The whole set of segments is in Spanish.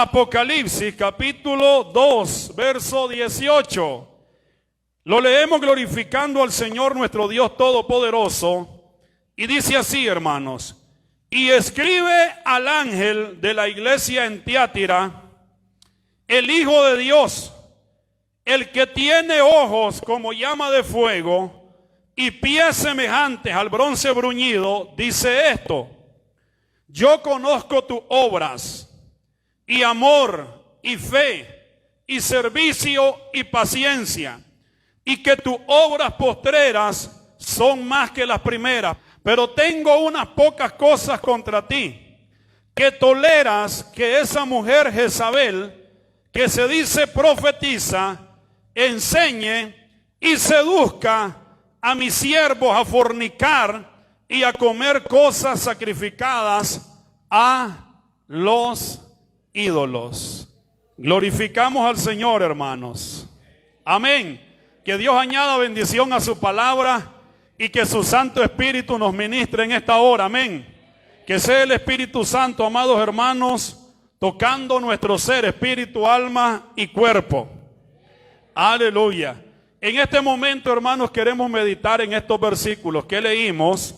Apocalipsis capítulo 2, verso 18. Lo leemos glorificando al Señor nuestro Dios Todopoderoso. Y dice así, hermanos: y escribe al ángel de la iglesia en Tiatira, el Hijo de Dios, el que tiene ojos como llama de fuego y pies semejantes al bronce bruñido, dice esto: yo conozco tus obras, y amor, y fe, y servicio, y paciencia, y que tus obras postreras son más que las primeras. Pero tengo unas pocas cosas contra ti, que toleras que esa mujer Jezabel, que se dice profetiza, enseñe y seduzca a mis siervos a fornicar y a comer cosas sacrificadas a los ídolos. Glorificamos al Señor, hermanos. Amén. Que Dios añada bendición a su palabra y que su Santo Espíritu nos ministre en esta hora. Amén. Que sea el Espíritu Santo, amados hermanos, tocando nuestro ser, espíritu, alma y cuerpo. Aleluya. En este momento, hermanos, queremos meditar en estos versículos que leímos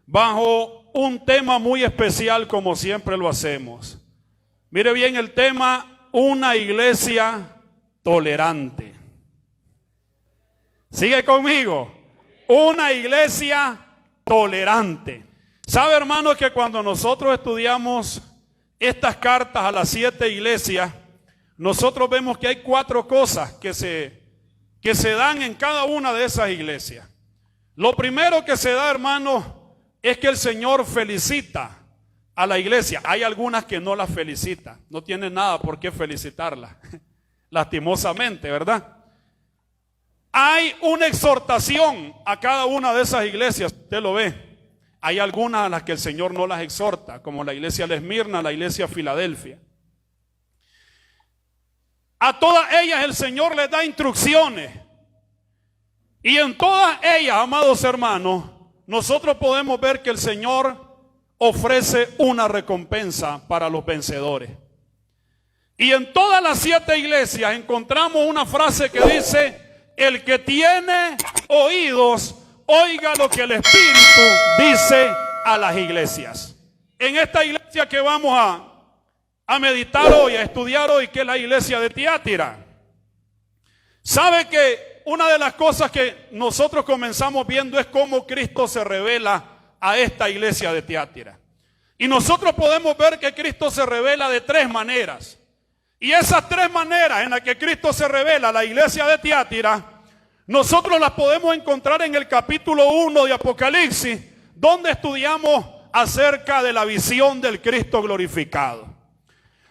bajo un tema muy especial, como siempre lo hacemos. Mire bien el tema: una iglesia tolerante. Sigue conmigo. Una iglesia tolerante. ¿Sabe, hermanos, que cuando nosotros estudiamos estas cartas a las 7 iglesias, nosotros vemos que hay 4 cosas que se dan en cada una de esas iglesias? Lo primero que se da, hermanos, es que el Señor felicita a la iglesia. Hay algunas que no la felicita, no tienen nada por qué felicitarla, lastimosamente, ¿verdad? Hay una exhortación a cada una de esas iglesias, usted lo ve. Hay algunas a las que el Señor no las exhorta, como la iglesia de Esmirna, la iglesia de Filadelfia. A todas ellas el Señor les da instrucciones. Y en todas ellas, amados hermanos, nosotros podemos ver que el Señor ofrece una recompensa para los vencedores. Y en todas las 7 iglesias encontramos una frase que dice: el que tiene oídos, oiga lo que el Espíritu dice a las iglesias. En esta iglesia que vamos a meditar hoy, a estudiar hoy, que es la iglesia de Tiatira, sabe que una de las cosas que nosotros comenzamos viendo es cómo Cristo se revela a esta iglesia de Tiatira. Y nosotros podemos ver que Cristo se revela de 3 maneras. Y esas 3 maneras en las que Cristo se revela a la iglesia de Tiatira, nosotros las podemos encontrar en el capítulo 1 de Apocalipsis, donde estudiamos acerca de la visión del Cristo glorificado.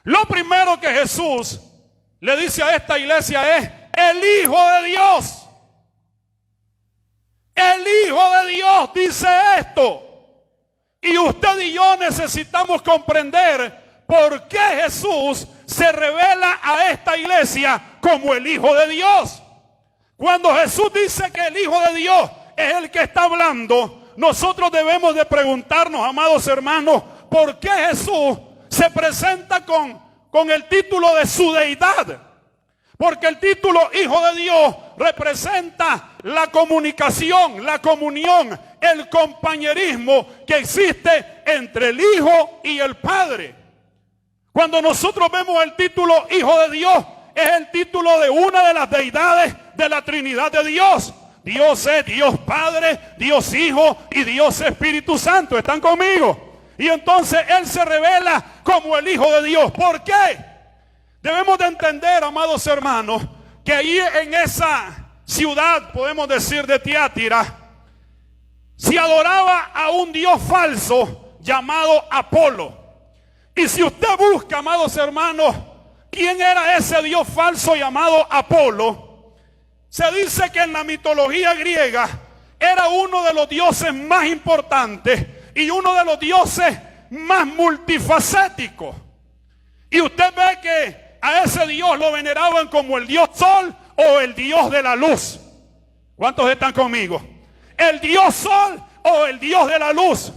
Lo primero que Jesús le dice a esta iglesia es: el Hijo de Dios. El Hijo de Dios dice esto. Y usted y yo necesitamos comprender por qué Jesús se revela a esta iglesia como el Hijo de Dios. Cuando Jesús dice que el Hijo de Dios es el que está hablando, nosotros debemos de preguntarnos, amados hermanos, ¿por qué Jesús se presenta con el título de su deidad? Porque el título Hijo de Dios representa la comunicación, la comunión, el compañerismo que existe entre el Hijo y el Padre. Cuando nosotros vemos el título Hijo de Dios, es el título de una de las deidades de la Trinidad de Dios. Dios es Dios Padre, Dios Hijo y Dios Espíritu Santo. ¿Están conmigo? Y entonces Él se revela como el Hijo de Dios. ¿Por qué? Debemos de entender, amados hermanos, que allí en esa ciudad, podemos decir de Tiatira, se adoraba a un Dios falso llamado Apolo. Y si usted busca, amados hermanos, ¿quién era ese Dios falso llamado Apolo? Se dice que en la mitología griega era uno de los dioses más importantes y uno de los dioses más multifacéticos. Y usted ve que a ese Dios lo veneraban como el Dios Sol o el Dios de la luz. ¿Cuántos están conmigo? El Dios Sol o el Dios de la luz.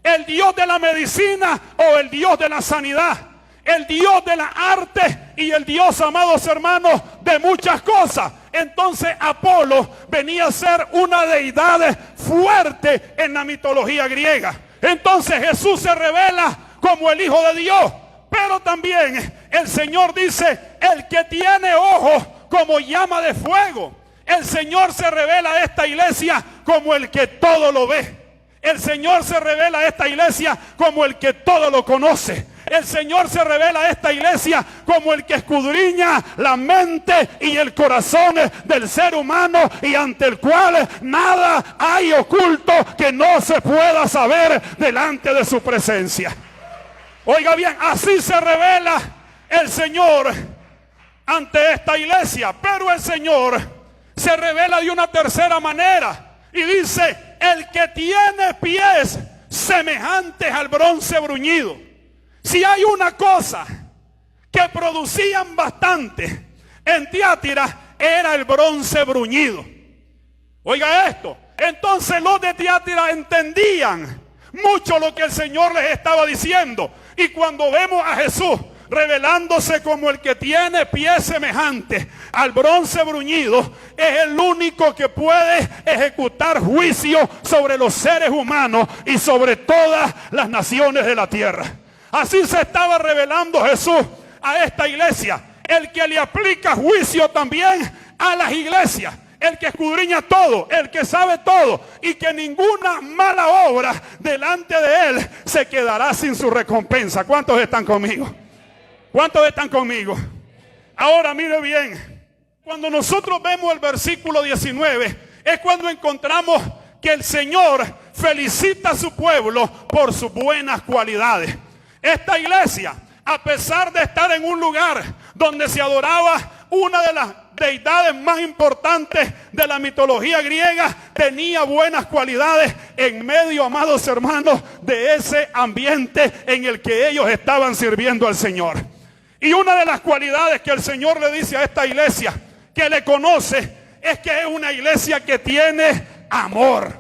El Dios de la medicina o el Dios de la sanidad. el Dios de la arte y el Dios, amados hermanos, de muchas cosas. Entonces Apolo venía a ser una deidad fuerte en la mitología griega. Entonces Jesús se revela como el Hijo de Dios. Pero también el Señor dice, el que tiene ojos como llama de fuego. El Señor se revela a esta iglesia como el que todo lo ve. El Señor se revela a esta iglesia como el que todo lo conoce. El Señor se revela a esta iglesia como el que escudriña la mente y el corazón del ser humano, y ante el cual nada hay oculto que no se pueda saber delante de su presencia. Oiga bien, así se revela el Señor ante esta iglesia. Pero el Señor se revela de una tercera manera y dice, el que tiene pies semejantes al bronce bruñido. Si hay una cosa que producían bastante en Tiatira, era el bronce bruñido. Oiga esto, entonces los de Tiatira entendían mucho lo que el Señor les estaba diciendo. Y cuando vemos a Jesús revelándose como el que tiene pies semejantes al bronce bruñido, es el único que puede ejecutar juicio sobre los seres humanos y sobre todas las naciones de la tierra. Así se estaba revelando Jesús a esta iglesia, el que le aplica juicio también a las iglesias, el que escudriña todo, el que sabe todo, y que ninguna mala obra delante de él se quedará sin su recompensa. ¿Cuántos están conmigo? ¿Cuántos están conmigo? Ahora mire bien, cuando nosotros vemos el versículo 19, es cuando encontramos que el Señor felicita a su pueblo por sus buenas cualidades. Esta iglesia, a pesar de estar en un lugar donde se adoraba una de las deidades más importantes de la mitología griega, tenía buenas cualidades en medio, amados hermanos, de ese ambiente en el que ellos estaban sirviendo al Señor. Y una de las cualidades que el Señor le dice a esta iglesia, que le conoce, es que es una iglesia que tiene amor.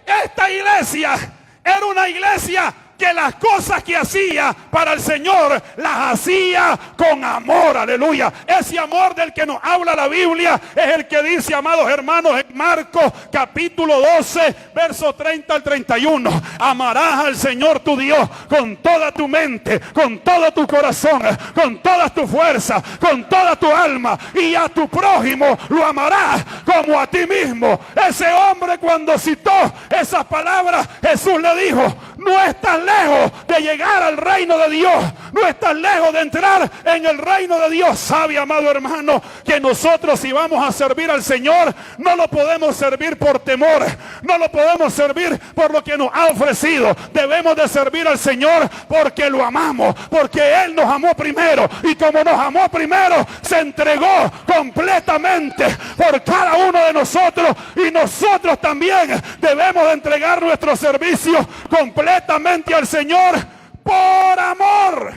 Esta iglesia era una iglesia que las cosas que hacía para el Señor las hacía con amor, aleluya. Ese amor del que nos habla la Biblia es el que dice, amados hermanos, en Marcos capítulo 12, versos 30 al 31, amarás al Señor tu Dios con toda tu mente, con todo tu corazón, con toda tu fuerza, con toda tu alma, y a tu prójimo lo amarás como a ti mismo. Ese hombre, cuando citó esas palabras, Jesús le dijo, no estás lejos de llegar al reino de Dios, no estás lejos de entrar en el reino de Dios. Sabe, amado hermano, que nosotros, si vamos a servir al Señor, no lo podemos servir por temor, no lo podemos servir por lo que nos ha ofrecido. Debemos de servir al Señor porque lo amamos, porque Él nos amó primero, y como nos amó primero, se entregó completamente por cada uno de nosotros, y nosotros también debemos de entregar nuestro servicio completamente al Señor por amor.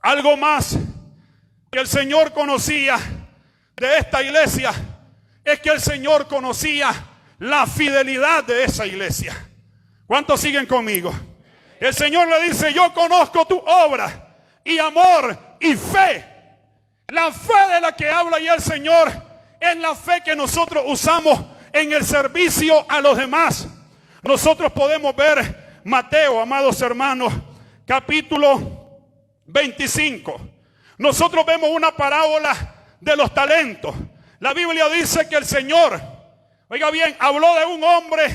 Algo más que el Señor conocía de esta iglesia es que el Señor conocía la fidelidad de esa iglesia. ¿Cuántos siguen conmigo? El Señor le dice, yo conozco tu obra y amor y fe. La fe de la que habla ya el Señor es la fe que nosotros usamos en el servicio a los demás. Nosotros podemos ver Mateo, amados hermanos, capítulo 25. Nosotros vemos una parábola de los talentos. La Biblia dice que el Señor, oiga bien, habló de un hombre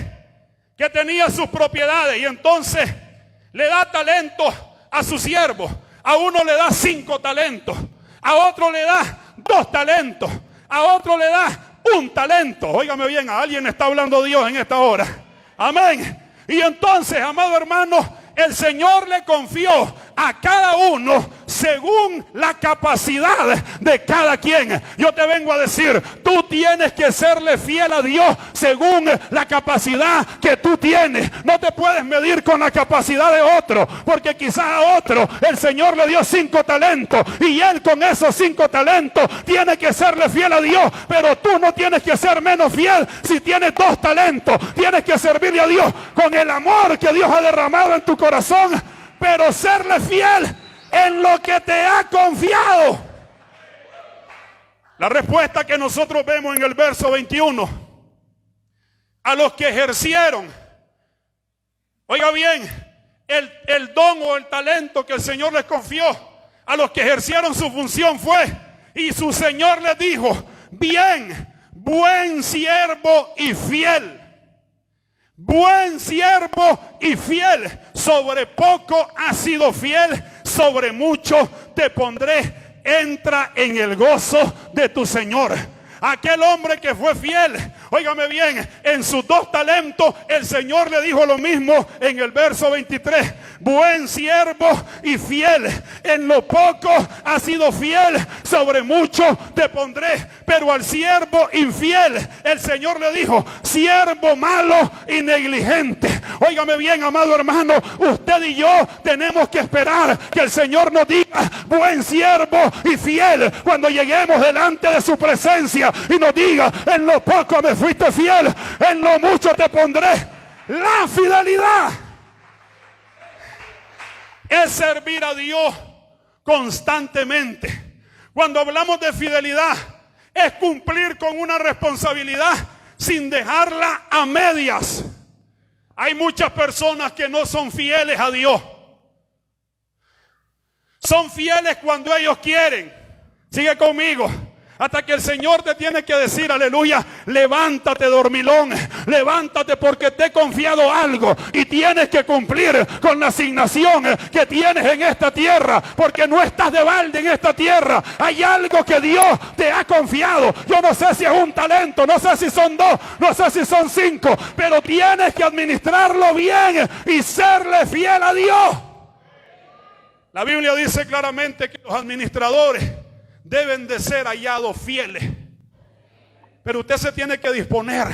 que tenía sus propiedades y entonces le da talentos a sus siervos. A uno le da 5 talentos, a otro le da 2 talentos, a otro le da 1 talento. Óigame bien, a alguien está hablando Dios en esta hora. Amén. Y entonces, amado hermano, el Señor le confió a cada uno según la capacidad de cada quien. Yo te vengo a decir, tú tienes que serle fiel a Dios según la capacidad que tú tienes. No te puedes medir con la capacidad de otro, porque quizás a otro el Señor le dio 5 talentos y él con esos 5 talentos tiene que serle fiel a Dios, pero tú no tienes que ser menos fiel si tienes 2 talentos. Tienes que servirle a Dios con el amor que Dios ha derramado en tu corazón, pero serle fiel en lo que te ha confiado. La respuesta que nosotros vemos en el verso 21, a los que ejercieron, oiga bien, el don o el talento que el Señor les confió, a los que ejercieron su función fue, y su Señor les dijo: bien, buen siervo y fiel. Buen siervo y fiel. Sobre poco has sido fiel, sobre mucho te pondré. Entra en el gozo de tu Señor. Aquel hombre que fue fiel, óigame bien, en sus 2 talentos, el Señor le dijo lo mismo en el verso 23. Buen siervo y fiel, en lo poco has sido fiel, sobre mucho te pondré. Pero al siervo infiel, el Señor le dijo: siervo malo y negligente. Óigame bien, amado hermano, usted y yo tenemos que esperar que el Señor nos diga: buen siervo y fiel, cuando lleguemos delante de su presencia y nos diga: en lo poco me fuiste fiel, en lo mucho te pondré. La fidelidad es servir a Dios constantemente. Cuando hablamos de fidelidad, es cumplir con una responsabilidad sin dejarla a medias. Hay muchas personas que no son fieles a Dios. Son fieles cuando ellos quieren. Sigue conmigo. Hasta que el Señor te tiene que decir: aleluya, levántate, dormilón, levántate, porque te he confiado algo y tienes que cumplir con la asignación que tienes en esta tierra, porque no estás de balde en esta tierra. Hay algo que Dios te ha confiado. Yo no sé si es un talento, no sé si son 2, no sé si son 5, pero tienes que administrarlo bien y serle fiel a Dios. La Biblia dice claramente que los administradores deben de ser hallados fieles. Pero usted se tiene que disponer,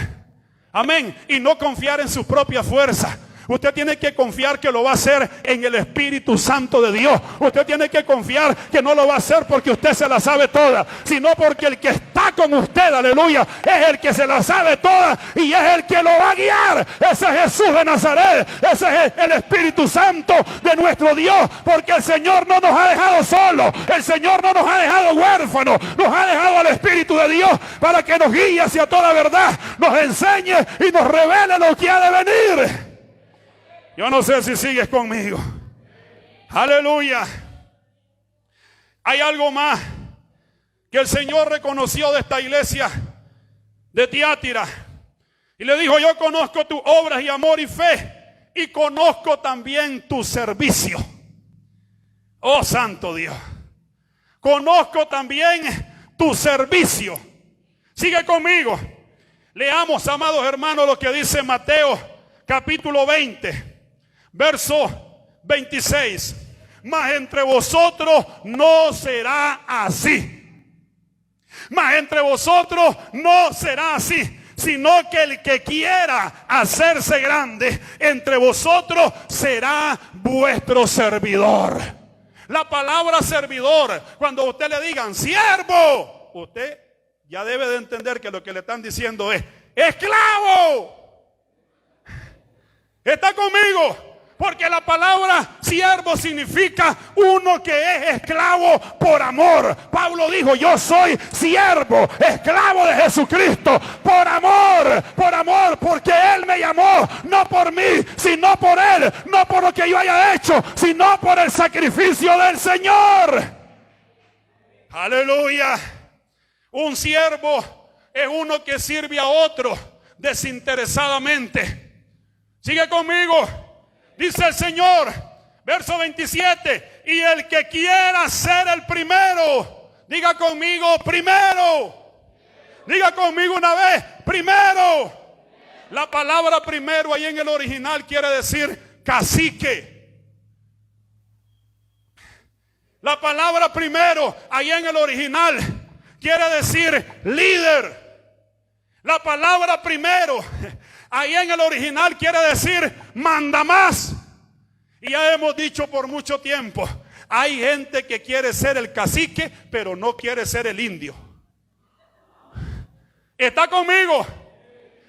amén, y no confiar en su propia fuerza. Usted tiene que confiar que lo va a hacer en el Espíritu Santo de Dios. Usted tiene que confiar que no lo va a hacer porque usted se la sabe toda, sino porque el que está con usted, aleluya, es el que se la sabe toda y es el que lo va a guiar. Ese es Jesús de Nazaret. Ese es el Espíritu Santo de nuestro Dios, porque el Señor no nos ha dejado solos. El Señor no nos ha dejado huérfanos. Nos ha dejado al Espíritu de Dios para que nos guíe hacia toda verdad, nos enseñe y nos revele lo que ha de venir. Yo no sé si sigues conmigo. Aleluya. Hay algo más que el Señor reconoció de esta iglesia de Tiatira. Y le dijo: yo conozco tus obras y amor y fe, y conozco también tu servicio. Oh santo Dios. Conozco también tu servicio. Sigue conmigo. Leamos, amados hermanos, lo que dice Mateo capítulo 20. Verso 26. Mas entre vosotros no será así. Mas entre vosotros no será así, sino que el que quiera hacerse grande entre vosotros será vuestro servidor. La palabra servidor, cuando a usted le digan siervo, usted ya debe de entender que lo que le están diciendo es esclavo. ¿Está conmigo? Porque la palabra siervo significa uno que es esclavo por amor. Pablo dijo: yo soy siervo, esclavo de Jesucristo, por amor, porque Él me llamó, no por mí, sino por Él, no por lo que yo haya hecho, sino por el sacrificio del Señor. Aleluya. Un siervo es uno que sirve a otro desinteresadamente. Sigue conmigo. Dice el Señor, verso 27, y el que quiera ser el primero, diga conmigo primero. Diga conmigo una vez, primero. La palabra primero ahí en el original quiere decir cacique. La palabra primero ahí en el original quiere decir líder. La palabra primero ahí en el original quiere decir manda más. Y ya hemos dicho por mucho tiempo, hay gente que quiere ser el cacique, pero no quiere ser el indio. ¿Está conmigo?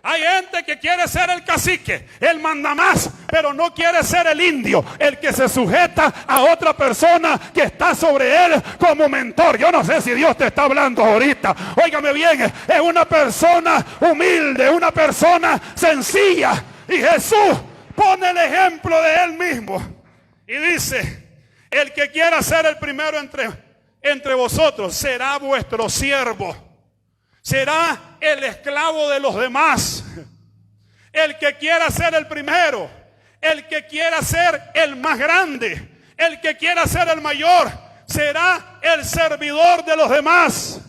Hay gente que quiere ser el cacique, el mandamás, pero no quiere ser el indio, el que se sujeta a otra persona que está sobre él como mentor. Yo no sé si Dios te está hablando ahorita. Óigame bien, es una persona humilde, una persona sencilla. Y Jesús pone el ejemplo de él mismo. Y dice, el que quiera ser el primero entre vosotros será vuestro siervo. Será el esclavo de los demás. El que quiera ser el primero, el que quiera ser el más grande, el que quiera ser el mayor, será el servidor de los demás.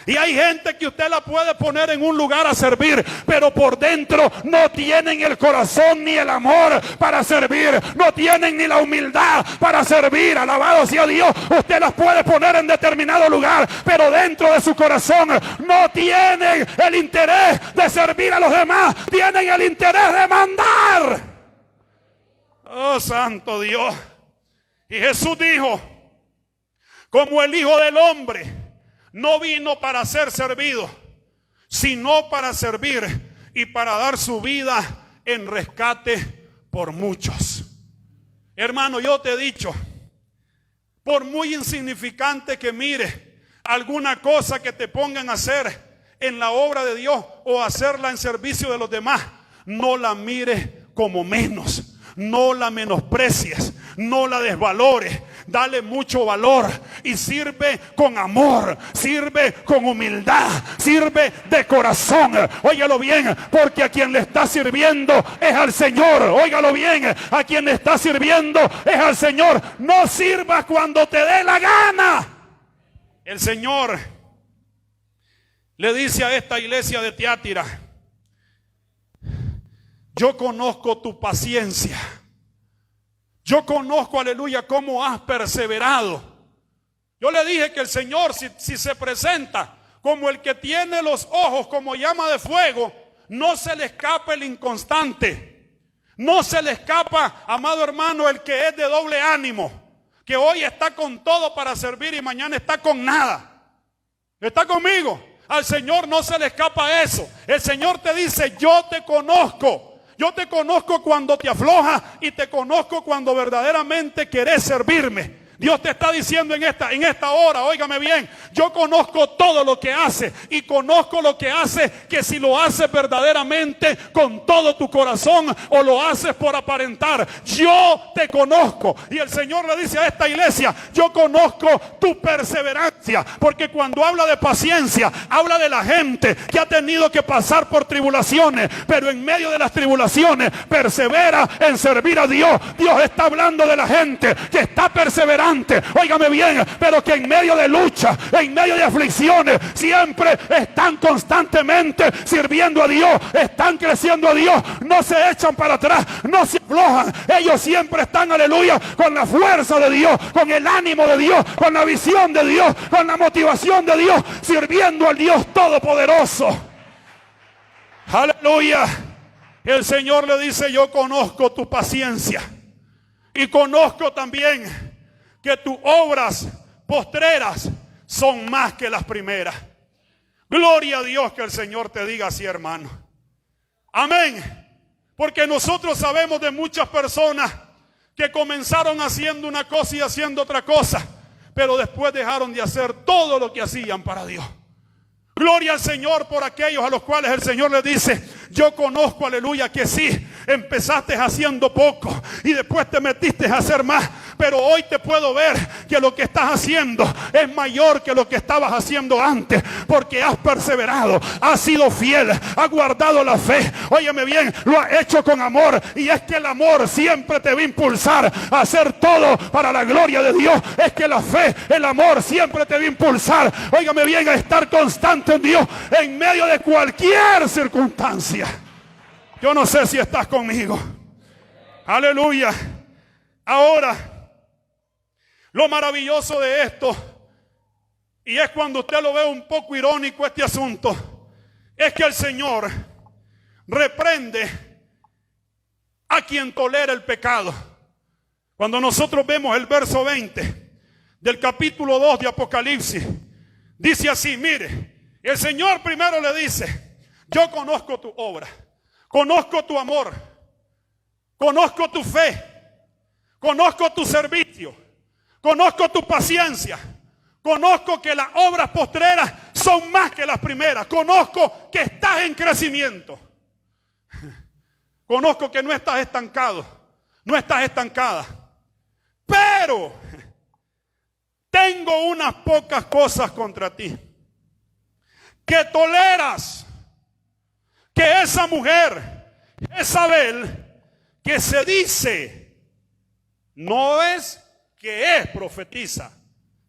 Y hay gente que usted la puede poner en un lugar a servir, pero por dentro no tienen el corazón ni el amor para servir, no tienen ni la humildad para servir. Alabado sea Dios. Usted las puede poner en determinado lugar, pero dentro de su corazón no tienen el interés de servir a los demás, tienen el interés de mandar. Oh, santo Dios. Y Jesús dijo, como el Hijo del Hombre no vino para ser servido, sino para servir y para dar su vida en rescate por muchos. Hermano, yo te he dicho, por muy insignificante que mire alguna cosa que te pongan a hacer en la obra de Dios o hacerla en servicio de los demás, no la mires como menos. No la menosprecies, no la desvalores, dale mucho valor y sirve con amor, sirve con humildad, sirve de corazón. Óigalo bien, porque a quien le está sirviendo es al Señor. Óigalo bien, a quien le está sirviendo es al Señor. No sirvas cuando te dé la gana. El Señor le dice a esta iglesia de Tiatira, yo conozco tu paciencia. Yo conozco, aleluya, cómo has perseverado. Yo le dije que el Señor, si se presenta como el que tiene los ojos como llama de fuego, no se le escapa el inconstante. No se le escapa, amado hermano, el que es de doble ánimo, que hoy está con todo para servir y mañana está con nada. ¿Está conmigo? Al Señor no se le escapa eso. El Señor te dice, yo te conozco. Yo te conozco cuando te aflojas y te conozco cuando verdaderamente querés servirme. Dios te está diciendo en esta hora, óigame bien, yo conozco todo lo que hace y conozco lo que hace, que si lo haces verdaderamente con todo tu corazón o lo haces por aparentar, yo te conozco. Y el Señor le dice a esta iglesia, yo conozco tu perseverancia, porque cuando habla de paciencia, habla de la gente que ha tenido que pasar por tribulaciones, pero en medio de las tribulaciones persevera en servir a Dios. Dios está hablando de la gente que está perseverando. Óigame bien, pero que en medio de lucha, en medio de aflicciones, siempre están constantemente sirviendo a Dios, están creciendo a Dios, no se echan para atrás, no se aflojan. Ellos siempre están, aleluya, con la fuerza de Dios, con el ánimo de Dios, con la visión de Dios, con la motivación de Dios, sirviendo al Dios Todopoderoso. Aleluya. El Señor le dice, yo conozco tu paciencia y conozco también que tus obras postreras son más que las primeras. Gloria a Dios, que el Señor te diga así, hermano. Amén. Porque nosotros sabemos de muchas personas que comenzaron haciendo una cosa y haciendo otra cosa, pero después dejaron de hacer todo lo que hacían para Dios. Gloria al Señor por aquellos a los cuales el Señor les dice, yo conozco, aleluya, que sí, empezaste haciendo poco y después te metiste a hacer más, pero hoy te puedo ver que lo que estás haciendo es mayor que lo que estabas haciendo antes, porque has perseverado, has sido fiel, has guardado la fe. Óyeme bien, lo has hecho con amor, y es que el amor siempre te va a impulsar a hacer todo para la gloria de Dios. Es que la fe, el amor siempre te va a impulsar, óigame bien, a estar constante en Dios en medio de cualquier circunstancia. Yo no sé si estás conmigo. Aleluya. Ahora, lo maravilloso de esto, y es cuando usted lo ve un poco irónico este asunto, es que el Señor reprende a quien tolera el pecado. Cuando nosotros vemos el verso 20 del capítulo 2 de Apocalipsis, dice así, mire, el Señor primero le dice, Yo conozco tu obra, conozco tu amor, conozco tu fe, conozco tu servicio, conozco tu paciencia, conozco que las obras postreras son más que las primeras, conozco que estás en crecimiento, conozco que no estás estancado, no estás estancada, pero tengo unas pocas cosas contra ti, que toleras que esa mujer, Jezabel, que se dice, no es que es profetiza,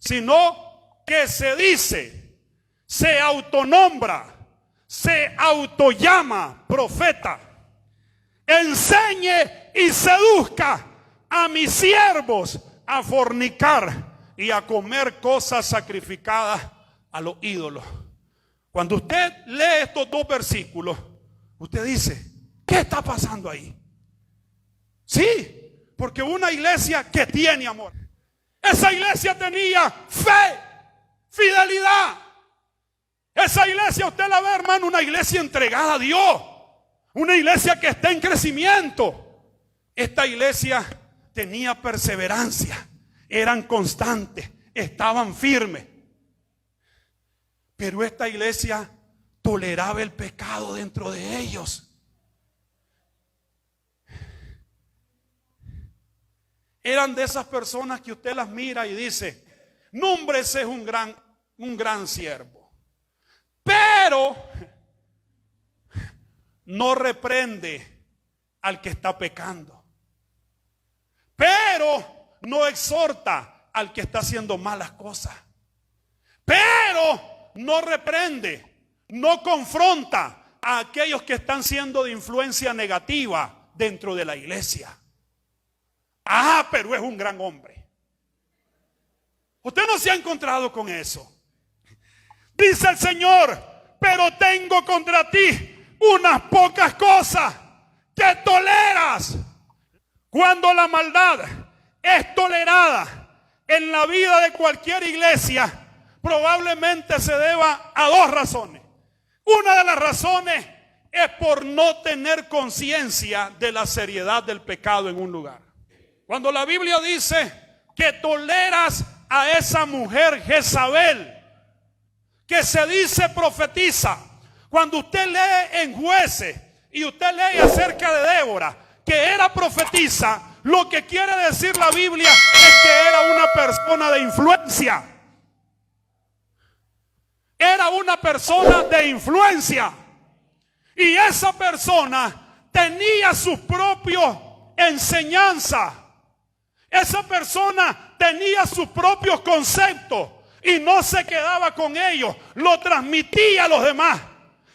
sino que se dice, se autonombra, se autollama profeta, enseñe y seduzca a mis siervos a fornicar y a comer cosas sacrificadas a los ídolos. Cuando usted lee estos dos versículos, usted dice, ¿qué está pasando ahí? Sí, porque una iglesia que tiene amor. Esa iglesia tenía fe, fidelidad. Esa iglesia, usted la ve, hermano, una iglesia entregada a Dios. Una iglesia que está en crecimiento. Esta iglesia tenía perseverancia. Eran constantes, estaban firmes. Pero esta iglesia toleraba el pecado dentro de ellos. Eran de esas personas que usted las mira y dice, no, hombre, ese es un gran siervo. Pero no reprende al que está pecando. Pero no exhorta al que está haciendo malas cosas. Pero no reprende, no confronta a aquellos que están siendo de influencia negativa dentro de la iglesia. Ah, pero es un gran hombre. Usted no se ha encontrado con eso. Dice el Señor, pero tengo contra ti unas pocas cosas que toleras. Cuando la maldad es tolerada en la vida de cualquier iglesia, probablemente se deba a dos razones. Una de las razones es por no tener conciencia de la seriedad del pecado en un lugar. Cuando la Biblia dice que toleras a esa mujer Jezabel, que se dice profetiza, cuando usted lee en Jueces y usted lee acerca de Débora, que era profetiza, lo que quiere decir la Biblia es que era una persona de influencia. Era una persona de influencia. Y esa persona tenía sus propios enseñanzas. Esa persona tenía sus propios conceptos y no se quedaba con ellos. Lo transmitía a los demás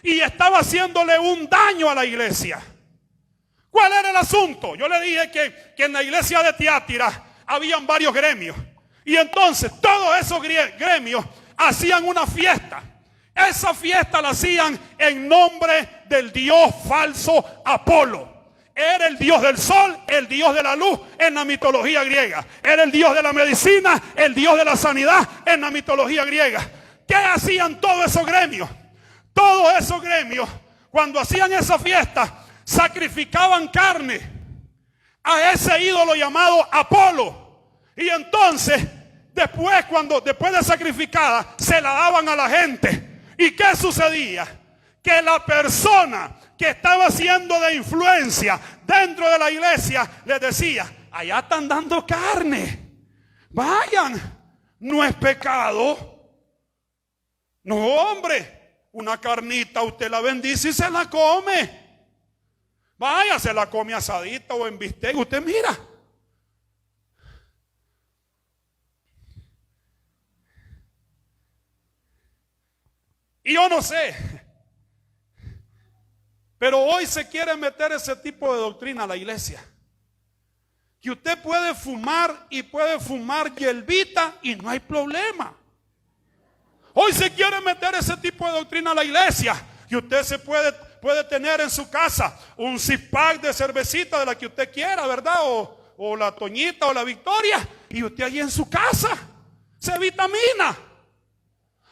y estaba haciéndole un daño a la iglesia. ¿Cuál era el asunto? Yo le dije que en la iglesia de Tiátira habían varios gremios. Y entonces todos esos gremios hacían una fiesta. Esa fiesta la hacían en nombre del dios falso Apolo. Era el dios del sol, el dios de la luz en la mitología griega. Era el dios de la medicina, el dios de la sanidad en la mitología griega. ¿Qué hacían todos esos gremios? Todos esos gremios, cuando hacían esa fiesta, sacrificaban carne a ese ídolo llamado Apolo. Y entonces, después de sacrificada, se la daban a la gente. ¿Y qué sucedía? Que la persona que estaba siendo de influencia dentro de la iglesia les decía, allá están dando carne, vayan, no es pecado. No, hombre, una carnita usted la bendice y se la come. Vaya, se la come asadita o en bistec, usted mira. Y yo no sé, pero hoy se quiere meter ese tipo de doctrina a la iglesia. Que usted puede fumar y puede fumar hierbita y no hay problema. Hoy se quiere meter ese tipo de doctrina a la iglesia. Que usted se puede tener en su casa un six-pack de cervecita de la que usted quiera, ¿verdad? O la Toñita o la Victoria. Y usted allí en su casa se vitamina.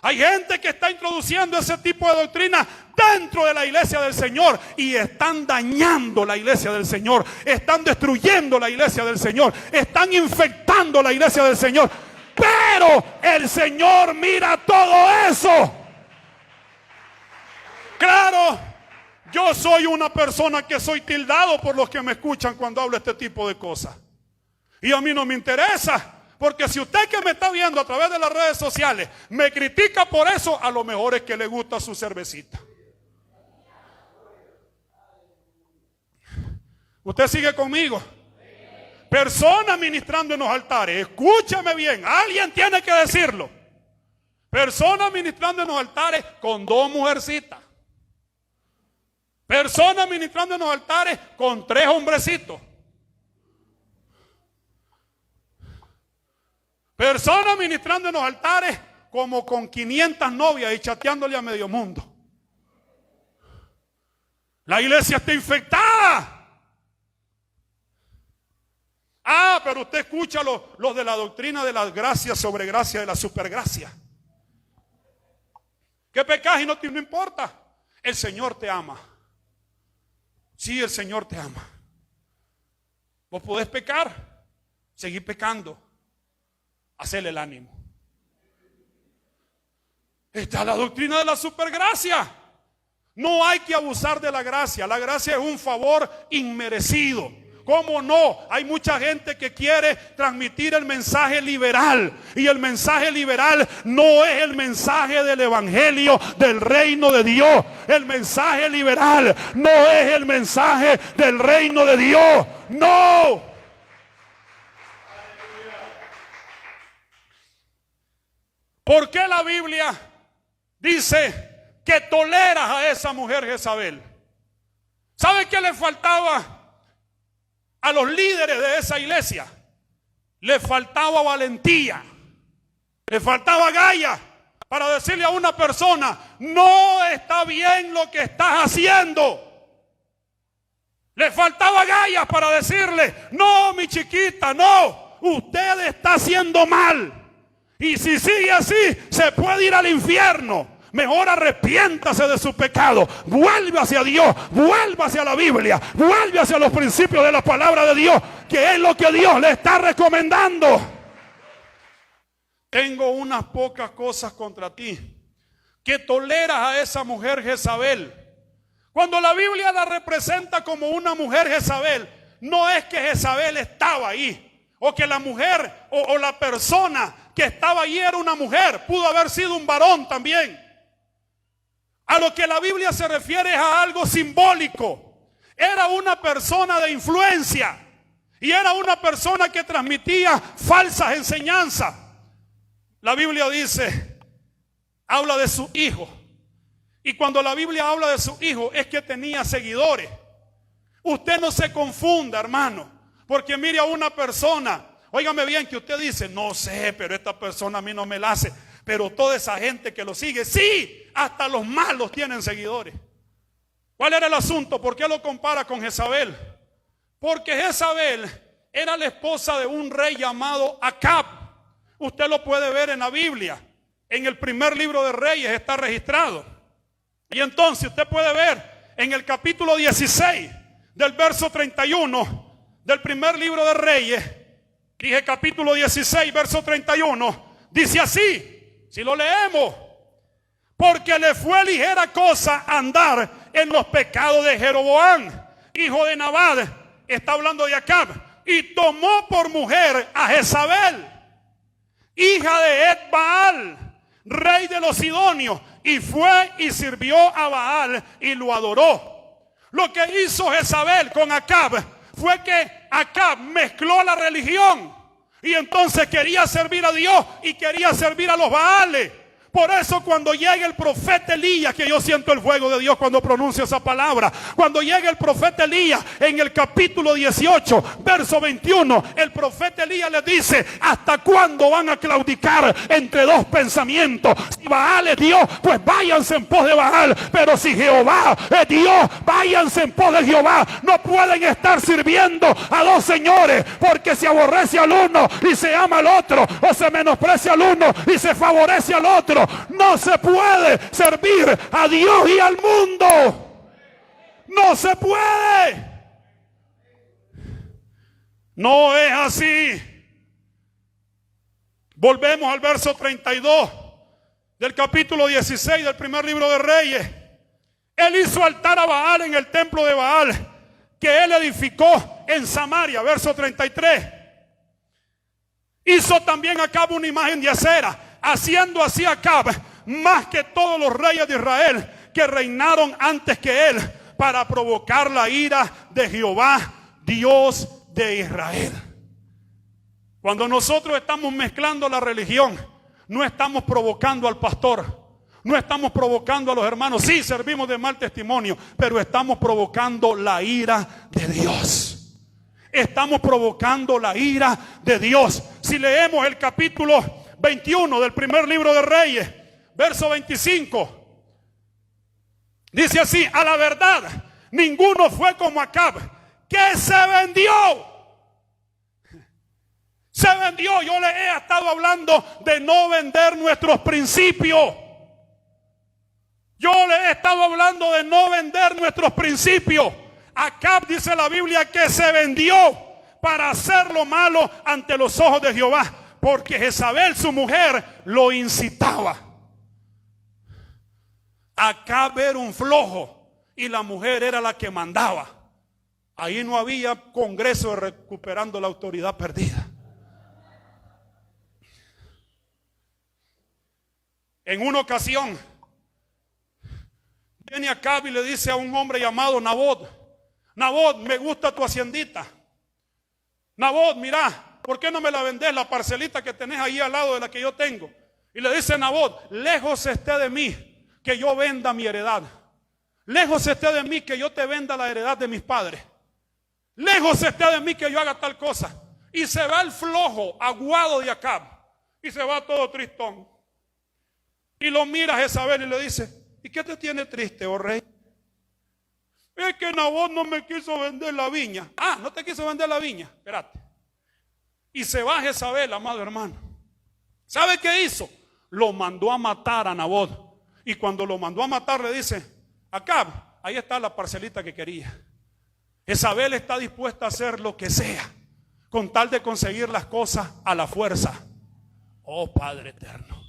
Hay gente que está introduciendo ese tipo de doctrina dentro de la iglesia del Señor y están dañando la iglesia del Señor, están destruyendo la iglesia del Señor, están infectando la iglesia del Señor. Pero el Señor mira todo eso. Claro, yo soy una persona que soy tildado por los que me escuchan cuando hablo este tipo de cosas. Y a mí no me interesa, porque si usted que me está viendo a través de las redes sociales me critica por eso, a lo mejor es que le gusta su cervecita. ¿Usted sigue conmigo? Personas ministrando en los altares, escúcheme bien, alguien tiene que decirlo. Personas ministrando en los altares con 2 mujercitas. Personas ministrando en los altares con 3 hombrecitos. Personas ministrando en los altares como con 500 novias y chateándole a medio mundo. La iglesia está infectada. Ah, pero usted escucha los de la doctrina de la gracia sobre gracia, de la supergracia. ¿Qué pecas y no importa? El Señor te ama. Sí, el Señor te ama. Vos podés pecar, seguir pecando, hacerle el ánimo. Está la doctrina de la supergracia. No hay que abusar de la gracia. La gracia es un favor inmerecido. ¿Cómo no? Hay mucha gente que quiere transmitir el mensaje liberal. Y el mensaje liberal no es el mensaje del evangelio del reino de Dios. El mensaje liberal no es el mensaje del reino de Dios. No. ¿Por qué la Biblia dice que toleras a esa mujer Jezabel? ¿Sabe qué le faltaba a los líderes de esa iglesia? Le faltaba valentía, le faltaba gallas para decirle a una persona: no está bien lo que estás haciendo. Le faltaba gallas para decirle: no, mi chiquita, no, usted está haciendo mal. Y si sigue así, se puede ir al infierno. Mejor arrepiéntase de su pecado, vuelve hacia Dios, vuelve hacia la Biblia, vuelve hacia los principios de la palabra de Dios, que es lo que Dios le está recomendando. Tengo unas pocas cosas contra ti, que toleras a esa mujer Jezabel. Cuando la Biblia la representa como una mujer Jezabel, no es que Jezabel estaba ahí, o que la mujer o la persona que estaba ahí era una mujer, pudo haber sido un varón también. A lo que la Biblia se refiere es a algo simbólico. Era una persona de influencia y era una persona que transmitía falsas enseñanzas. La Biblia dice, habla de su hijo. Y cuando la Biblia habla de su hijo es que tenía seguidores. Usted no se confunda, hermano, porque mire a una persona, óigame bien, que usted dice: no sé, pero esta persona a mí no me la hace. Pero toda esa gente que lo sigue, sí, hasta los malos tienen seguidores. ¿Cuál era el asunto? ¿Por qué lo compara con Jezabel? Porque Jezabel era la esposa de un rey llamado Acab. Usted lo puede ver en la Biblia. En el primer libro de Reyes está registrado. Y entonces usted puede ver en el capítulo 16 del verso 31 del primer libro de Reyes. Dije capítulo 16, verso 31. Dice así. Si lo leemos: porque le fue ligera cosa andar en los pecados de Jeroboam, hijo de Nabat. Está hablando de Acab. Y tomó por mujer a Jezabel, hija de Ed-Baal, rey de los Sidonios, y fue y sirvió a Baal y lo adoró. Lo que hizo Jezabel con Acab fue que Acab mezcló la religión. Y entonces quería servir a Dios y quería servir a los Baales. Por eso cuando llega el profeta Elías, que yo siento el fuego de Dios cuando pronuncio esa palabra. Cuando llega el profeta Elías en el capítulo 18, verso 21, el profeta Elías le dice: ¿hasta cuándo van a claudicar entre dos pensamientos? Si Baal es Dios, pues váyanse en pos de Baal. Pero si Jehová es Dios, váyanse en pos de Jehová. No pueden estar sirviendo a dos señores, porque se aborrece al uno y se ama al otro, o se menosprecia al uno y se favorece al otro. mundo. No se puede servir a Dios y al mundo. No se puede. No es así. Volvemos al verso 32 del capítulo 16 del primer libro de Reyes. Él hizo altar a Baal en el templo de Baal que él edificó en Samaria, verso 33. Hizo también Acab una imagen de acera, haciendo así Acab más que todos los reyes de Israel que reinaron antes que él, para provocar la ira de Jehová, Dios de Israel. Cuando nosotros estamos mezclando la religión, no estamos provocando al pastor, no estamos provocando a los hermanos. Sí, servimos de mal testimonio, pero estamos provocando la ira de Dios. Estamos provocando la ira de Dios. Si leemos el capítulo 21 del primer libro de Reyes, verso 25, dice así: a la verdad, ninguno fue como Acab, que se vendió. Se vendió. Yo le he estado hablando de no vender nuestros principios. Yo le he estado hablando de no vender nuestros principios. Acab, dice la Biblia, que se vendió para hacer lo malo ante los ojos de Jehová, porque Jezabel, su mujer, lo incitaba. Acab era un flojo y la mujer era la que mandaba. Ahí no había congreso de recuperando la autoridad perdida. En una ocasión, viene Acab y le dice a un hombre llamado Nabot: Nabot, me gusta tu haciendita. Nabot, mira, ¿por qué no me la vendés, la parcelita que tenés ahí al lado de la que yo tengo? Y le dice Nabot: lejos esté de mí que yo venda mi heredad. Lejos esté de mí que yo te venda la heredad de mis padres. Lejos esté de mí que yo haga tal cosa. Y se va el flojo, aguado de Acab, y se va todo tristón. Y lo mira a Jezabel y le dice: ¿y qué te tiene triste, oh rey? Es que Nabot no me quiso vender la viña. Ah, no te quiso vender la viña. Espérate. Y se va Jezabel, amado hermano. ¿Sabe qué hizo? Lo mandó a matar a Nabot. Y cuando lo mandó a matar le dice: Acab, ahí está la parcelita que quería. Jezabel está dispuesta a hacer lo que sea con tal de conseguir las cosas a la fuerza. Oh Padre eterno.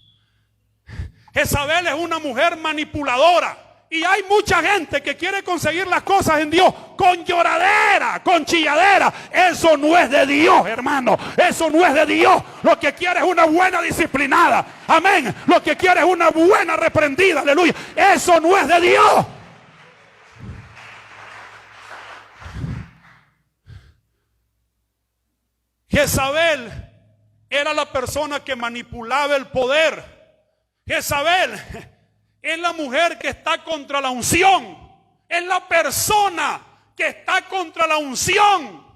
Jezabel es una mujer manipuladora. Y hay mucha gente que quiere conseguir las cosas en Dios con lloradera, con chilladera. Eso no es de Dios, hermano. Eso no es de Dios. Lo que quiere es una buena disciplinada. Amén. Lo que quiere es una buena reprendida. Aleluya. Eso no es de Dios. Jezabel era la persona que manipulaba el poder. Jezabel es la mujer que está contra la unción. Es la persona que está contra la unción.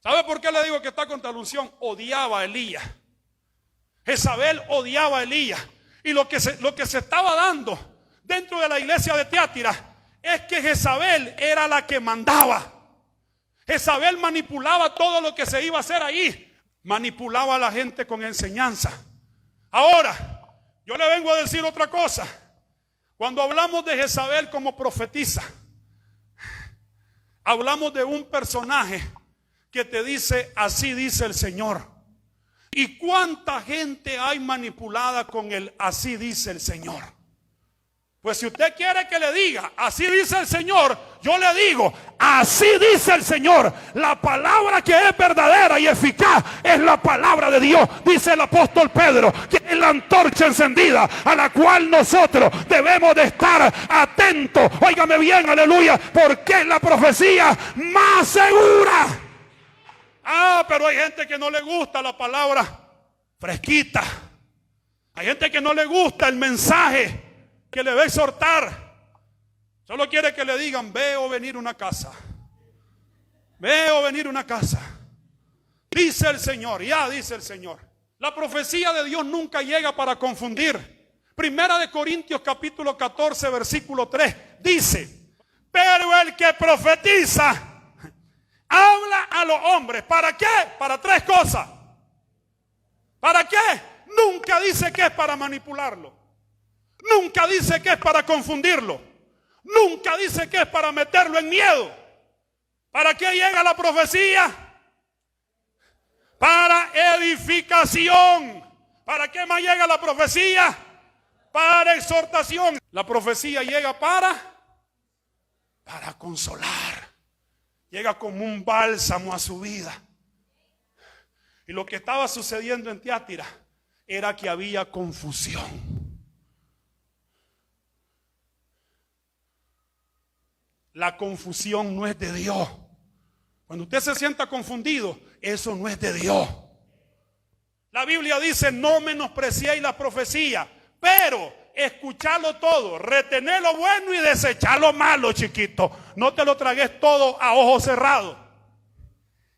¿Sabe por qué le digo que está contra la unción? Odiaba a Elías. Jezabel odiaba a Elías. Y lo que se estaba dando dentro de la iglesia de Tiatira es que Jezabel era la que mandaba. Jezabel manipulaba todo lo que se iba a hacer ahí. Manipulaba a la gente con enseñanza. Ahora, yo le vengo a decir otra cosa. Cuando hablamos de Jezabel como profetisa, hablamos de un personaje que te dice: así dice el Señor. ¿Y cuánta gente hay manipulada con el así dice el Señor? Pues si usted quiere que le diga así dice el Señor, yo le digo: así dice el Señor. La palabra que es verdadera y eficaz es la palabra de Dios. Dice el apóstol Pedro que es la antorcha encendida a la cual nosotros debemos de estar atentos. Óigame bien, aleluya, porque es la profecía más segura. Ah, pero hay gente que no le gusta la palabra fresquita. Hay gente que no le gusta el mensaje que le va a exhortar. Solo quiere que le digan: veo venir una casa. Veo venir una casa. Dice el Señor, ya dice el Señor. La profecía de Dios nunca llega para confundir. Primera de Corintios capítulo 14 versículo 3 dice: pero el que profetiza habla a los hombres. ¿Para qué? Para tres cosas. ¿Para qué? Nunca dice que es para manipularlo. Nunca dice que es para confundirlo. Nunca dice que es para meterlo en miedo. ¿Para qué llega la profecía? Para edificación. ¿Para qué más llega la profecía? Para exhortación. La profecía llega para consolar. Llega como un bálsamo a su vida. Y lo que estaba sucediendo en Tiatira era que había confusión. La confusión no es de Dios. Cuando usted se sienta confundido, eso no es de Dios. La Biblia dice: no menospreciéis la profecía, pero escuchadlo todo, retener lo bueno y desechar lo malo, chiquito. No te lo tragues todo a ojos cerrados.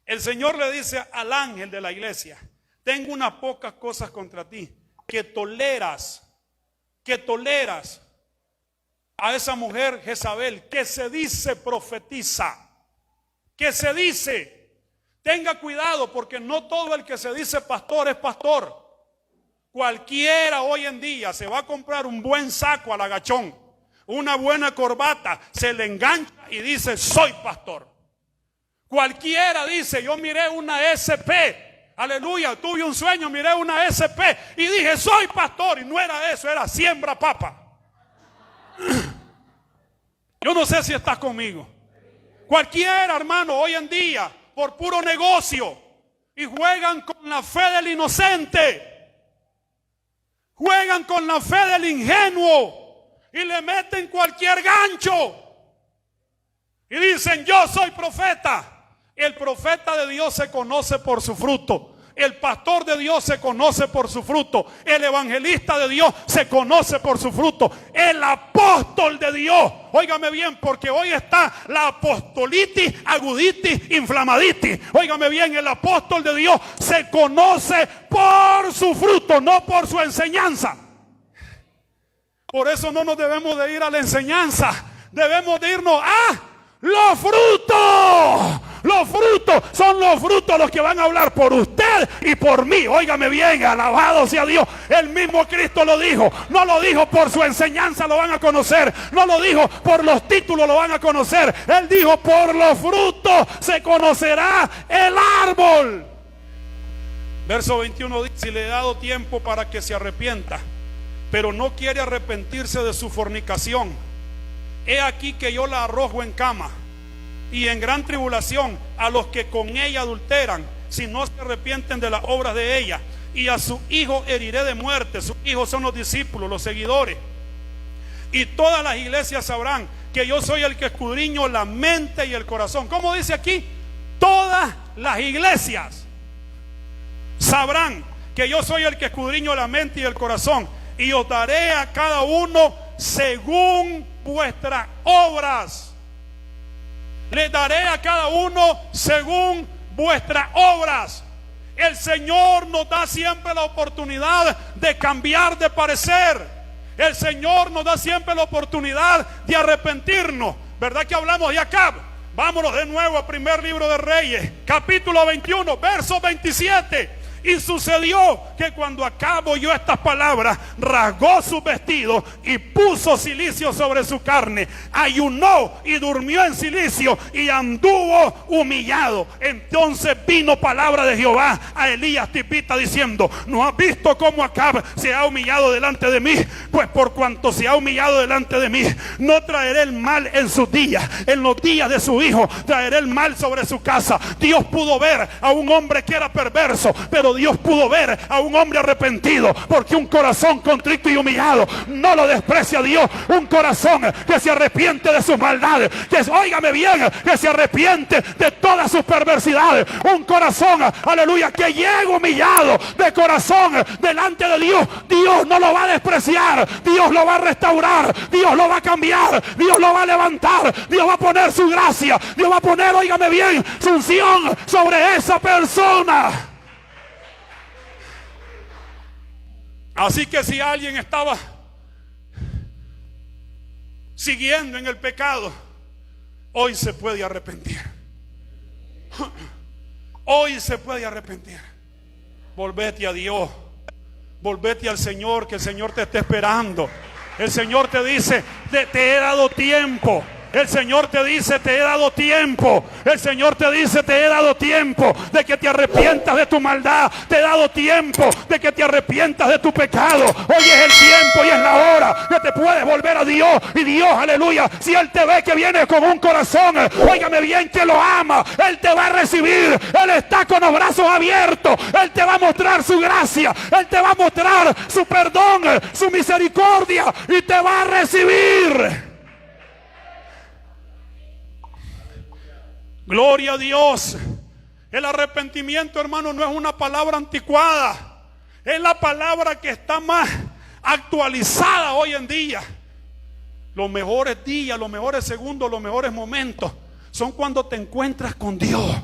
El Señor le dice al ángel de la iglesia: tengo unas pocas cosas contra ti, que toleras a esa mujer Jezabel, que se dice profetiza, que se dice. Tenga cuidado, porque no todo el que se dice pastor es pastor. Cualquiera hoy en día se va a comprar un buen saco al agachón, una buena corbata, se le engancha y dice: soy pastor. Cualquiera dice: yo miré una SP, aleluya, tuve un sueño, miré una SP y dije: soy pastor. Y no era eso, era siembra papa. Yo no sé si estás conmigo. Cualquiera, hermano, hoy en día, por puro negocio, y juegan con la fe del inocente, juegan con la fe del ingenuo y le meten cualquier gancho y dicen: yo soy profeta. El profeta de Dios se conoce por su fruto. El pastor de Dios se conoce por su fruto. El evangelista de Dios se conoce por su fruto. El apóstol de Dios, óigame bien, porque hoy está la apostolitis, aguditis, inflamaditis. Óigame bien, el apóstol de Dios se conoce por su fruto, no por su enseñanza. Por eso no nos debemos de ir a la enseñanza, debemos de irnos a los frutos. Los frutos son los frutos los que van a hablar por usted y por mí. Óigame bien, alabado sea Dios. El mismo Cristo lo dijo. No lo dijo por su enseñanza, lo van a conocer. No lo dijo por los títulos, lo van a conocer. Él dijo: por los frutos se conocerá el árbol. Verso 21 dice: si le he dado tiempo para que se arrepienta, pero no quiere arrepentirse de su fornicación, he aquí que yo la arrojo en cama y en gran tribulación a los que con ella adulteran, si no se arrepienten de las obras de ella. Y a su hijo heriré de muerte. Sus hijos son los discípulos, los seguidores. Y todas las iglesias sabrán que yo soy el que escudriño la mente y el corazón. ¿Cómo dice aquí? Todas las iglesias sabrán que yo soy el que escudriño la mente y el corazón, y os daré a cada uno según vuestras obras. Les daré a cada uno según vuestras obras. El Señor nos da siempre la oportunidad de cambiar de parecer. El Señor nos da siempre la oportunidad de arrepentirnos. ¿Verdad que hablamos de Acab? Vámonos de nuevo al primer libro de Reyes, capítulo 21, verso 27. Y sucedió que cuando Acab oyó estas palabras, rasgó sus vestidos y puso cilicio sobre su carne, ayunó y durmió en cilicio y anduvo humillado. Entonces vino palabra de Jehová a Elías Tipita diciendo: ¿no has visto cómo Acab se ha humillado delante de mí? Pues por cuanto se ha humillado delante de mí, no traeré el mal en sus días, en los días de su hijo traeré el mal sobre su casa. Dios pudo ver a un hombre que era perverso, pero Dios pudo ver a un hombre arrepentido, porque un corazón contrito y humillado no lo desprecia Dios. Un corazón que se arrepiente de sus maldades, que, óigame bien, que se arrepiente de todas sus perversidades. Un corazón, aleluya, que llega humillado de corazón delante de Dios. Dios no lo va a despreciar, Dios lo va a restaurar, Dios lo va a cambiar, Dios lo va a levantar, Dios va a poner su gracia, Dios va a poner, óigame bien, su unción sobre esa persona. Así que si alguien estaba siguiendo en el pecado, hoy se puede arrepentir. Hoy se puede arrepentir. Volvete a Dios. Volvete al Señor, que el Señor te está esperando. El Señor te dice, te he dado tiempo. El Señor te dice, te he dado tiempo. El Señor te dice, te he dado tiempo de que te arrepientas de tu maldad. Te he dado tiempo de que te arrepientas de tu pecado. Hoy es el tiempo y es la hora que te puedes volver a Dios. Y Dios, aleluya, si Él te ve que viene con un corazón, óigame bien, que lo ama, Él te va a recibir. Él está con los brazos abiertos. Él te va a mostrar su gracia. Él te va a mostrar su perdón, su misericordia, y te va a recibir. Gloria a Dios. El arrepentimiento, hermano, no es una palabra anticuada. Es la palabra que está más actualizada hoy en día. Los mejores días, los mejores segundos, los mejores momentos son cuando te encuentras con Dios.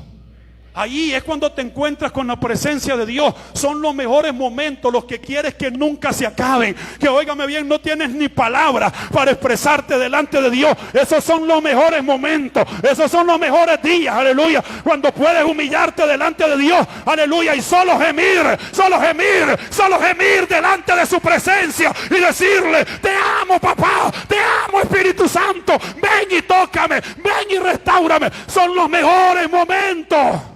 Ahí es cuando te encuentras con la presencia de Dios. Son los mejores momentos, los que quieres que nunca se acaben. Que óigame bien, no tienes ni palabras para expresarte delante de Dios. Esos son los mejores momentos. Esos son los mejores días, aleluya. Cuando puedes humillarte delante de Dios, aleluya. Y solo gemir, solo gemir, solo gemir delante de su presencia. Y decirle, te amo, papá, te amo, Espíritu Santo. Ven y tócame, ven y restáurame. Son los mejores momentos.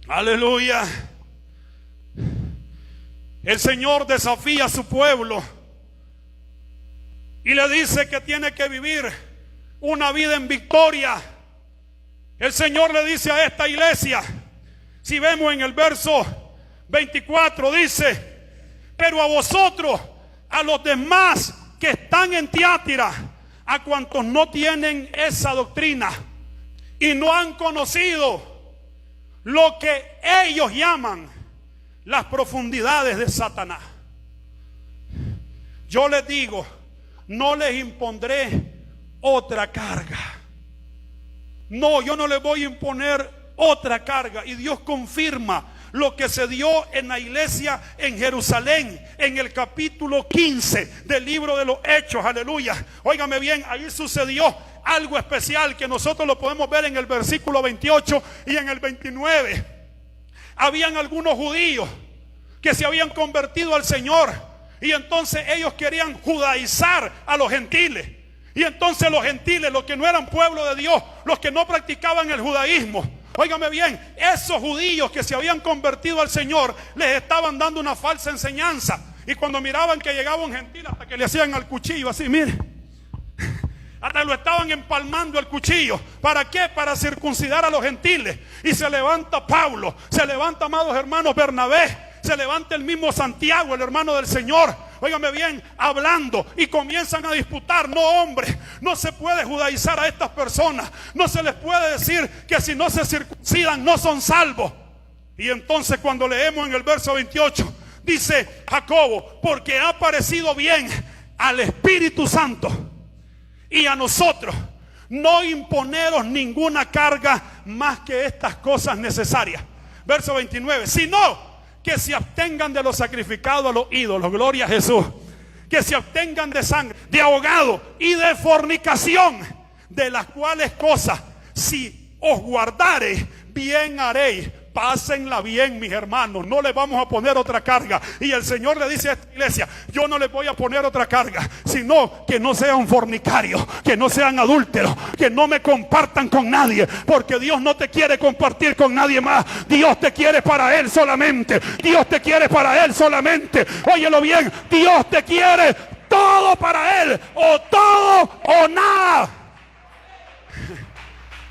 Aleluya. El Señor desafía a su pueblo y le dice que tiene que vivir una vida en victoria. El Señor le dice a esta iglesia, si vemos en el verso 24, dice, pero a vosotros, a los demás que están en Tiatira, a cuantos no tienen esa doctrina y no han conocido lo que ellos llaman las profundidades de Satanás, yo les digo, no les impondré otra carga. No, yo no les voy a imponer otra carga. Y Dios confirma lo que se dio en la iglesia en Jerusalén, en el capítulo 15 del libro de los Hechos, aleluya. Óigame bien, ahí sucedió algo especial que nosotros lo podemos ver en el versículo 28 y en el 29. Habían algunos judíos que se habían convertido al Señor, y entonces ellos querían judaizar a los gentiles. Y entonces los gentiles, los que no eran pueblo de Dios, los que no practicaban el judaísmo, óigame bien, esos judíos que se habían convertido al Señor les estaban dando una falsa enseñanza. Y cuando miraban que llegaba un gentil, hasta que le hacían al cuchillo así, mire, hasta lo estaban empalmando el cuchillo. ¿Para qué? Para circuncidar a los gentiles. Y se levanta Pablo, se levanta, amados hermanos, Bernabé, se levanta el mismo Santiago, el hermano del Señor, óigame bien, hablando, y comienzan a disputar. No, hombre, no se puede judaizar a estas personas. No se les puede decir que si no se circuncidan no son salvos. Y entonces cuando leemos en el verso 28, dice Jacobo, porque ha parecido bien al Espíritu Santo y a nosotros no imponeros ninguna carga más que estas cosas necesarias. Verso 29, sino que se abstengan de lo sacrificado a los ídolos. Gloria a Jesús. Que se abstengan de sangre, de ahogado y de fornicación, de las cuales cosas, si os guardareis, bien haréis. Pásenla bien, mis hermanos. No les vamos a poner otra carga. Y el Señor le dice a esta iglesia, yo no les voy a poner otra carga, sino que no sean fornicarios, que no sean adúlteros, que no me compartan con nadie, porque Dios no te quiere compartir con nadie más. Dios te quiere para Él solamente. Dios te quiere para Él solamente. Óyelo bien, Dios te quiere todo para Él, o todo o nada.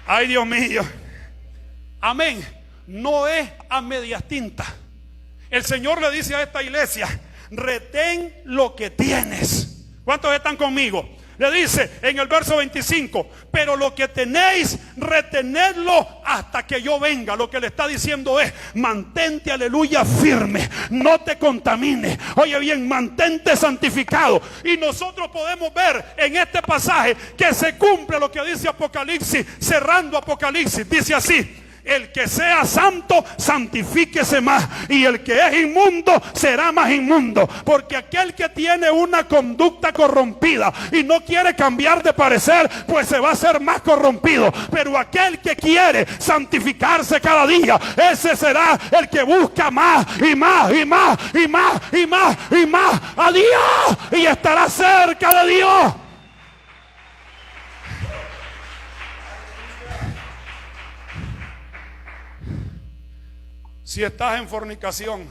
Ay, Dios mío. Amén. No es a medias tintas. El Señor le dice a esta iglesia, retén lo que tienes. ¿Cuántos están conmigo? Le dice en el verso 25, pero lo que tenéis, retenedlo hasta que yo venga. Lo que le está diciendo es, mantente, aleluya, firme, no te contamines. Oye bien, mantente santificado. Y nosotros podemos ver en este pasaje que se cumple lo que dice Apocalipsis, cerrando Apocalipsis. Dice así, El que sea santo, santifíquese más. Y el que es inmundo, será más inmundo. Porque aquel que tiene una conducta corrompida y no quiere cambiar de parecer, pues se va a hacer más corrompido. Pero aquel que quiere santificarse cada día, ese será el que busca más y más y más y más y más y más a Dios, y estará cerca de Dios. Si estás en fornicación,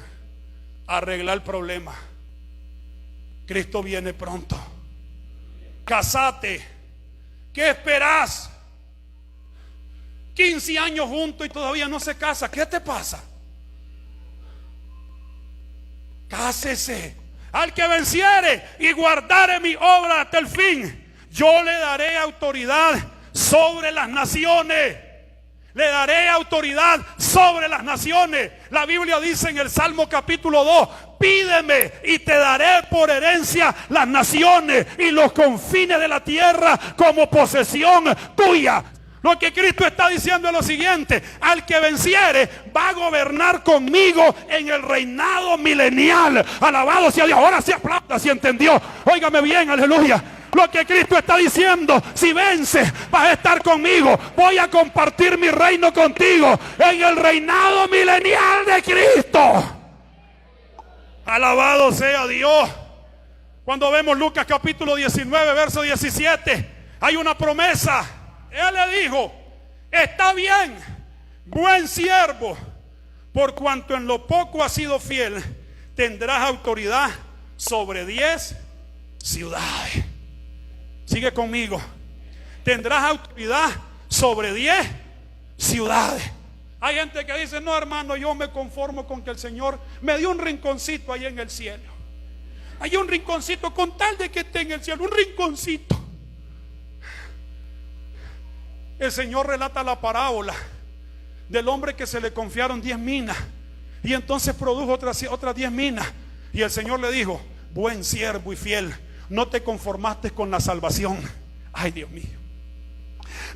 arregla el problema. Cristo viene pronto. Casate. ¿Qué esperás? 15 años juntos y todavía no se casa. ¿Qué te pasa? Cásese. Al que venciere y guardare mi obra hasta el fin, yo le daré autoridad sobre las naciones. Le daré autoridad sobre las naciones. La Biblia dice en el Salmo capítulo 2: pídeme y te daré por herencia las naciones y los confines de la tierra como posesión tuya. Lo que Cristo está diciendo es lo siguiente: al que venciere va a gobernar conmigo en el reinado milenial. Alabado sea Dios. Ahora sí aplauda si entendió. Óigame bien, aleluya. Lo que Cristo está diciendo: si vences, vas a estar conmigo. Voy a compartir mi reino contigo en el reinado milenial de Cristo. Alabado sea Dios. Cuando vemos Lucas capítulo 19, verso 17, hay una promesa. Él le dijo: está bien, buen siervo, por cuanto en lo poco has sido fiel, tendrás autoridad sobre 10 ciudades. Sigue conmigo. Tendrás autoridad sobre 10 ciudades. Hay gente que dice: no, hermano, yo me conformo con que el Señor me dio un rinconcito ahí en el cielo. Hay un rinconcito, con tal de que esté en el cielo, un rinconcito. El Señor relata la parábola del hombre que se le confiaron 10 minas y entonces produjo otras 10 minas. Y el Señor le dijo: buen siervo y fiel, no te conformaste con la salvación. Ay, Dios mío.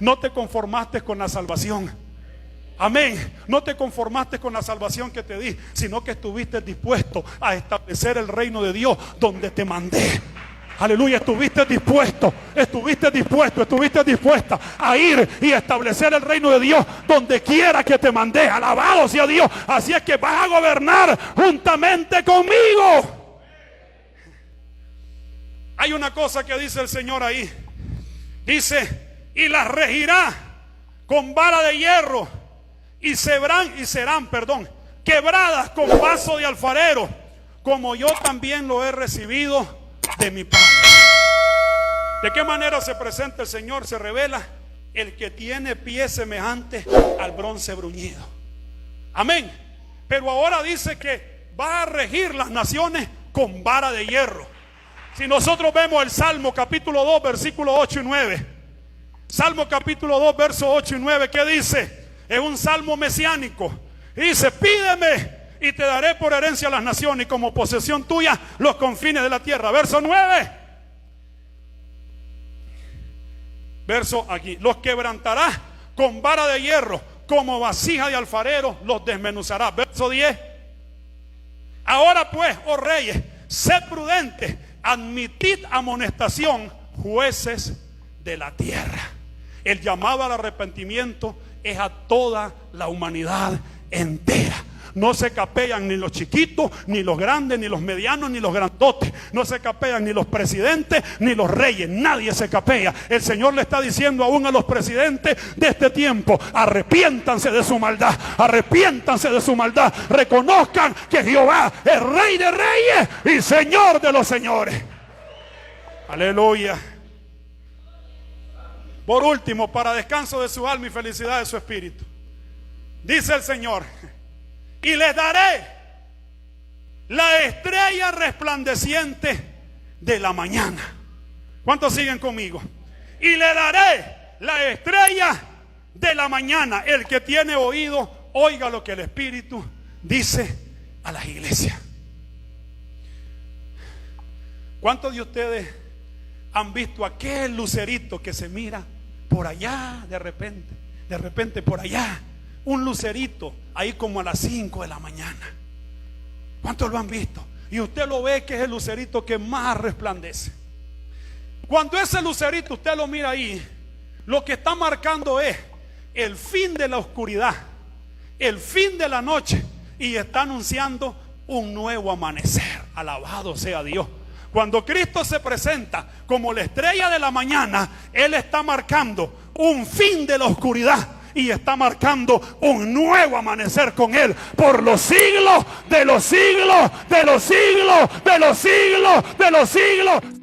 No te conformaste con la salvación. Amén. No te conformaste con la salvación que te di, sino que estuviste dispuesto a establecer el reino de Dios donde te mandé. Aleluya, estuviste dispuesta a ir y establecer el reino de Dios donde quiera que te mandé. Alabado sea Dios. Así es que vas a gobernar juntamente conmigo. Hay una cosa que dice el Señor ahí. Dice: y las regirá con vara de hierro y serán quebradas con vaso de alfarero, como yo también lo he recibido de mi Padre. ¿De qué manera se presenta el Señor? Se revela el que tiene pies semejantes al bronce bruñido. Amén. Pero ahora dice que va a regir las naciones con vara de hierro. Si nosotros vemos el Salmo capítulo 2, versículos 8 y 9. Salmo capítulo 2, versos 8 y 9, ¿qué dice? Es un salmo mesiánico. Y dice: pídeme y te daré por herencia las naciones y como posesión tuya los confines de la tierra. Verso 9. Verso aquí: los quebrantarás con vara de hierro, como vasija de alfarero los desmenuzarás. Verso 10. Ahora pues, oh reyes, sed prudentes, admitid amonestación, jueces de la tierra. El llamado al arrepentimiento es a toda la humanidad entera. No se capellan ni los chiquitos, ni los grandes, ni los medianos, ni los grandotes. No se capellan ni los presidentes, ni los reyes. Nadie se capea. El Señor le está diciendo aún a los presidentes de este tiempo: arrepiéntanse de su maldad. Arrepiéntanse de su maldad. Reconozcan que Jehová es Rey de reyes y Señor de los señores. Aleluya. Por último, para descanso de su alma y felicidad de su espíritu, dice el Señor: y les daré la estrella resplandeciente de la mañana. ¿Cuántos siguen conmigo? Y le daré la estrella de la mañana. El que tiene oído, oiga lo que el Espíritu dice a las iglesias. ¿Cuántos de ustedes han visto aquel lucerito que se mira por allá de repente por allá? un lucerito ahí como a las 5 de la mañana. ¿Cuántos lo han visto? Y usted lo ve que es el lucerito que más resplandece. Cuando ese lucerito usted lo mira ahí, lo que está marcando es el fin de la oscuridad, el fin de la noche, y está anunciando un nuevo amanecer. Alabado sea Dios. Cuando Cristo se presenta como la estrella de la mañana, Él está marcando un fin de la oscuridad y está marcando un nuevo amanecer con Él por los siglos de los siglos, de los siglos, de los siglos, de los siglos.